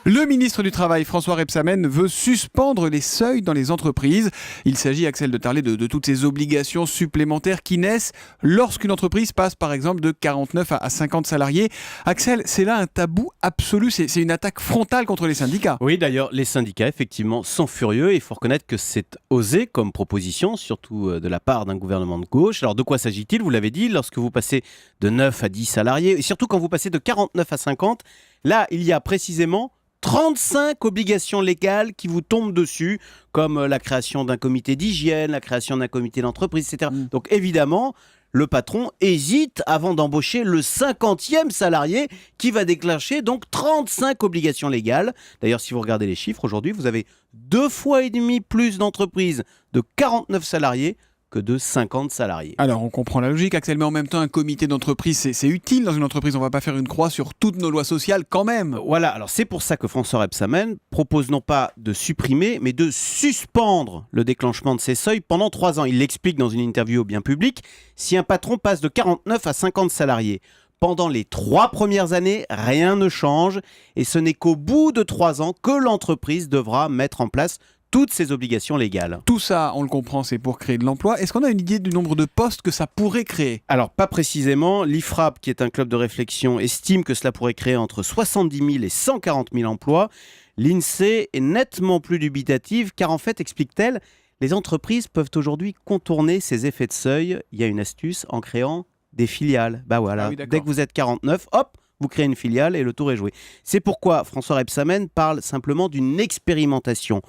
Le ministre du Travail, François Rebsamen, veut suspendre les seuils dans les entreprises. Il s'agit, Axel de Tarlé, de toutes ces obligations supplémentaires qui naissent lorsqu'une entreprise passe par exemple de 49 à 50 salariés. Axel, c'est là un tabou absolu, c'est une attaque frontale contre les syndicats. Oui, d'ailleurs, les syndicats, effectivement, sont furieux. Il faut reconnaître que c'est osé comme proposition, surtout de la part d'un gouvernement de gauche. Alors, de quoi s'agit-il ? Vous l'avez dit, lorsque vous passez de 9 à 10 salariés, et surtout quand vous passez de 49 à 50, là, il y a précisément 35 obligations légales qui vous tombent dessus, comme la création d'un comité d'hygiène, la création d'un comité d'entreprise, etc. Donc évidemment, le patron hésite avant d'embaucher le 50e salarié qui va déclencher donc 35 obligations légales. D'ailleurs, si vous regardez les chiffres, aujourd'hui, vous avez 2,5 fois plus d'entreprises de 49 salariés que de 50 salariés. Alors on comprend la logique, Axel, mais en même temps un comité d'entreprise c'est utile dans une entreprise, on ne va pas faire une croix sur toutes nos lois sociales quand même. Voilà, alors c'est pour ça que François Rebsamen propose non pas de supprimer mais de suspendre le déclenchement de ces seuils pendant 3 ans. Il l'explique dans une interview au bien public, si un patron passe de 49 à 50 salariés, pendant les 3 premières années, rien ne change et ce n'est qu'au bout de 3 ans que l'entreprise devra mettre en place toutes ces obligations légales. Tout ça, on le comprend, c'est pour créer de l'emploi. Est-ce qu'on a une idée du nombre de postes que ça pourrait créer ? Alors, pas précisément. L'IFRAP, qui est un club de réflexion, estime que cela pourrait créer entre 70 000 et 140 000 emplois. L'INSEE est nettement plus dubitative, car en fait, explique-t-elle, les entreprises peuvent aujourd'hui contourner ces effets de seuil. Il y a une astuce en créant des filiales. Bah voilà, dès que vous êtes 49, hop, vous créez une filiale et le tour est joué. C'est pourquoi François Rebsamen parle simplement d'une expérimentation.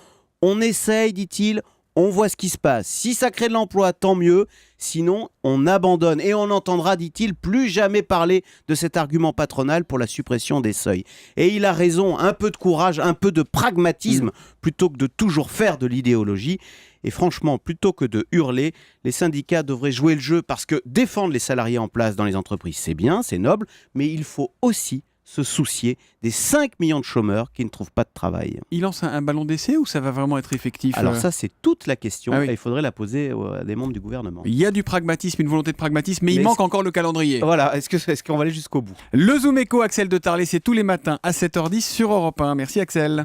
On essaye, dit-il, on voit ce qui se passe. Si ça crée de l'emploi, tant mieux. Sinon, on abandonne. Et on n'entendra, dit-il, plus jamais parler de cet argument patronal pour la suppression des seuils. Et il a raison, un peu de courage, un peu de pragmatisme, plutôt que de toujours faire de l'idéologie. Et franchement, plutôt que de hurler, les syndicats devraient jouer le jeu parce que défendre les salariés en place dans les entreprises, c'est bien, c'est noble, mais il faut aussi se soucier des 5 millions de chômeurs qui ne trouvent pas de travail. Il lance un ballon d'essai ou ça va vraiment être effectif ? Alors ça, c'est toute la question. Ah oui. Il faudrait la poser à des membres du gouvernement. Il y a du pragmatisme, une volonté de pragmatisme, mais il manque encore le calendrier. Voilà, est-ce qu'on va aller jusqu'au bout ? Le Zoom Echo, Axel de Tarlé, c'est tous les matins à 7h10 sur Europe 1. Merci Axel.